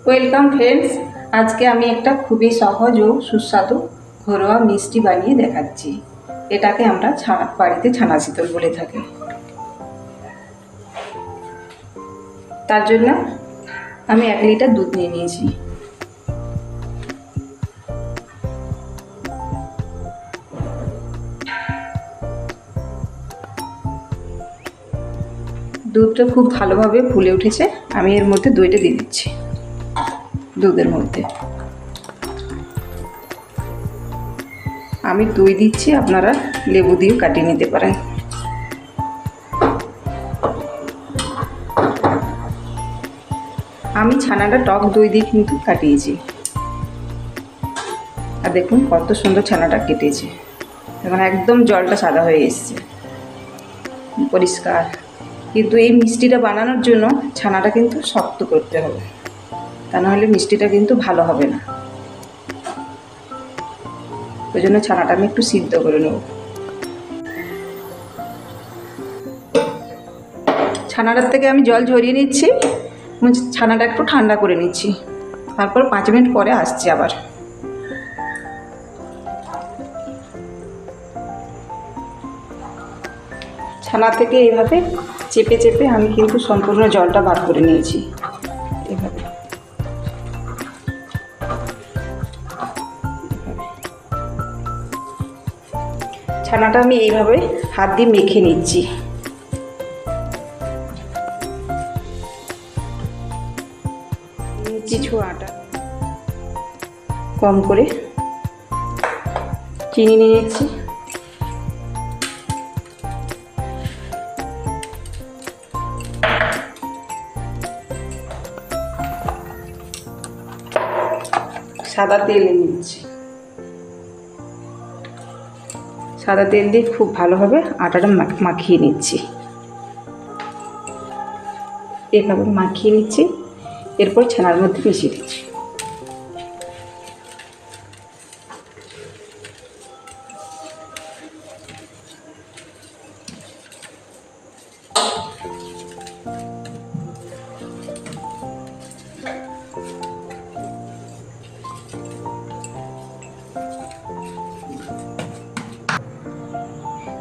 Welcome friends, আজকে আমি একটা খুবই সহজ ও সুস্বাদু ঘরোয়া মিষ্টি বানিয়ে দেখাচ্ছি। এটাকে আমরা বাড়িতে ছানা শীতল বলে থাকি। তার জন্য আমি 1 লিটার দুধ নিয়ে নিয়েছি। দুধটা খুব ভালোভাবে ফুলে উঠেছে। আমি এর মধ্যে দইটা দিয়ে দিচ্ছি। দুধের মধ্যে আমি দই দিচ্ছি, আপনারা লেবু দিয়ে কাটিয়ে নিতে পারেন। আমি ছানাটা টক দই দিয়ে কিন্তু কাটিয়েছি। আর দেখুন কত সুন্দর ছানাটা কেটেছে। এখন একদম জলটা সাদা হয়ে এসছে, পরিষ্কার। কিন্তু এই মিষ্টিটা বানানোর জন্য ছানাটা কিন্তু শক্ত করতে হবে, তা নাহলে মিষ্টিটা কিন্তু ভালো হবে না। ওই জন্য ছানাটা আমি একটু সিদ্ধ করে নেব। ছানাটার থেকে আমি জল ঝরিয়ে নিচ্ছি, ছানাটা একটু ঠান্ডা করে নিচ্ছি। তারপর 5 মিনিট পরে আসছি আবার। ছানা থেকে এইভাবে চেপে চেপে আমি কিন্তু সম্পূর্ণ জলটা বার করে নিয়েছি। এইভাবে ছানাটা আমি এইভাবে হাত দিয়ে মেখে নিচ্ছি। কিছু আটা কম করে চিনি নিয়ে নিচ্ছি। সাদা তেল নিচ্ছি। সাদা তেল দিয়ে খুব ভালোভাবে আটাটা মাখিয়ে নিচ্ছি। এভাবে মাখিয়ে নিচ্ছি। এরপর ছানার মধ্যে মিশিয়ে দিচ্ছি।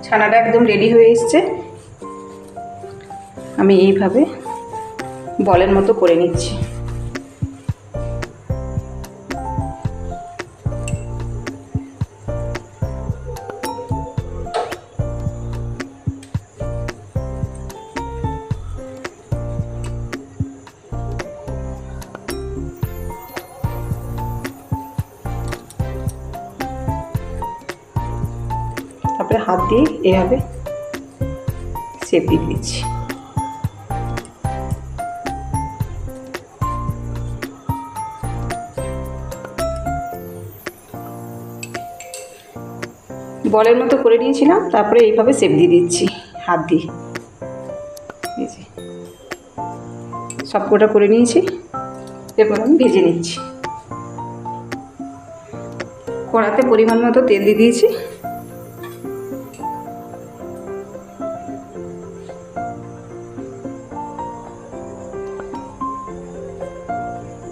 ছানাটা একদম রেডি হয়ে এসছে। আমি এইভাবে বলের মতো করে নিচ্ছি। তারপরে হাত দিয়ে এভাবে শেপ দিয়ে দিচ্ছি। বলের মতো করে নিয়েছিলাম, তারপরে এইভাবে শেপ দিয়ে দিচ্ছি হাত দিয়ে। সবকটা করে নিয়েছি। এরপর আমি ভেজে নিচ্ছি। কড়াতে পরিমাণ মতো তেল দিয়ে দিয়েছি।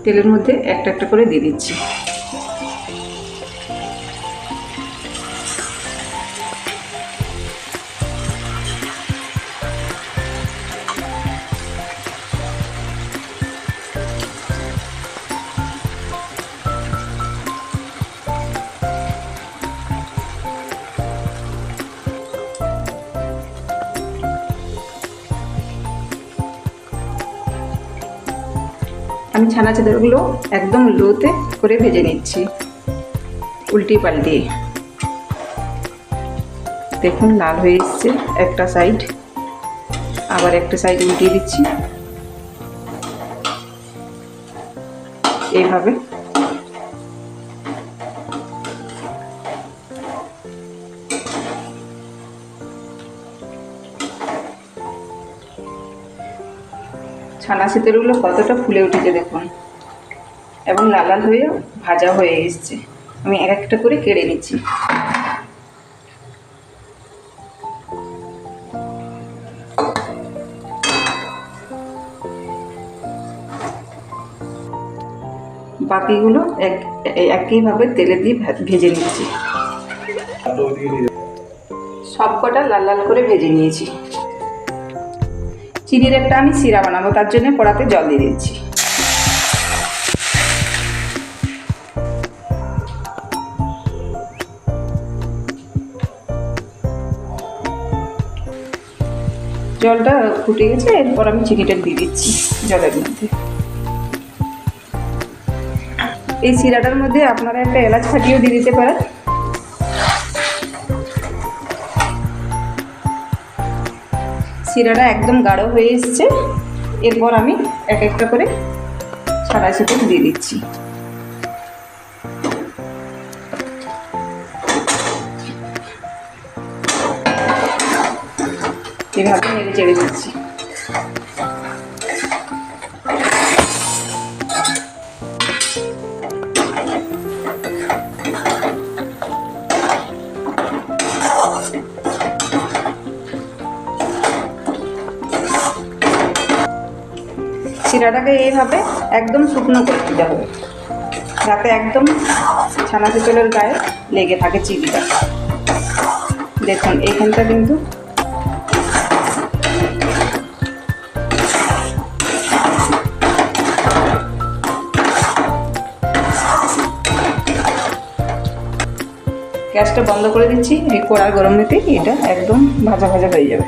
তেলের মধ্যে একটা একটা করে দিয়ে দিচ্ছি। আমি ছানা চাদরগুলো একদম লোতে করে ভেজে নিচ্ছি, উল্টি পাল্টিয়ে। দেখুন লাল হয়ে এসছে একটা সাইড, আবার একটা সাইড উল্টিয়ে দিচ্ছি। এইভাবে ছানা শীতলগুলো কতটা ফুলে উঠেছে দেখুন, এবং লাল লাল হয়ে ভাজা হয়ে এসছে। আমি এক একটা করে কেড়ে নিচ্ছি। বাকিগুলো একইভাবে তেলে দিয়ে ভেজে নিচ্ছি। সবকটা লাল লাল করে ভেজে নিয়েছি। চিনির একটা আমি সিরা বানাবো, তার জন্য কড়াতে জল দিয়ে দিচ্ছি। জলটা ফুটে গেছে, এরপর আমি চিনিটা দিয়ে দিচ্ছি জলের মধ্যে। এই সিরাটার মধ্যে আপনারা একটা এলাচ ফাটিয়েও দিয়ে দিতে পারেন। সিরাটা একদম গাঢ় হয়ে এসছে, এরপর আমি এক একটা করে ছাড়া সিঁদুর দিয়ে দিচ্ছি। এভাবে নেড়ে চেড়ে দিচ্ছি। শিরাটাকে এইভাবে একদম শুকনো করে দিতে হবে, যাতে একদম ছানা তেঁতুলের গায়ে লেগে থাকে চিনিটা। দেখুন এইখানটা কিন্তু গ্যাসটা বন্ধ করে দিচ্ছি। এই কড়ার গরম হতে এটা একদম ভাজা ভাজা হয়ে যাবে।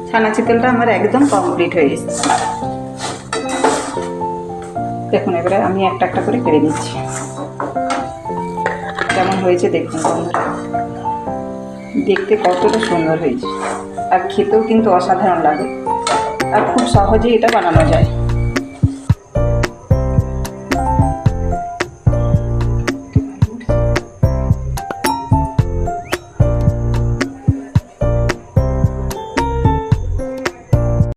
ছানা চিতলটা আমার একদম কমপ্লিট হয়ে এসেছে। দেখুন এবারে আমি একটা একটা করে কেড়ে নিচ্ছি। কেমন হয়েছে দেখুন বন্ধুরা, দেখতে কতটা সুন্দর হয়েছে, আর খেতেও কিন্তু অসাধারণ লাগে, আর খুব সহজেই এটা বানানো যায়।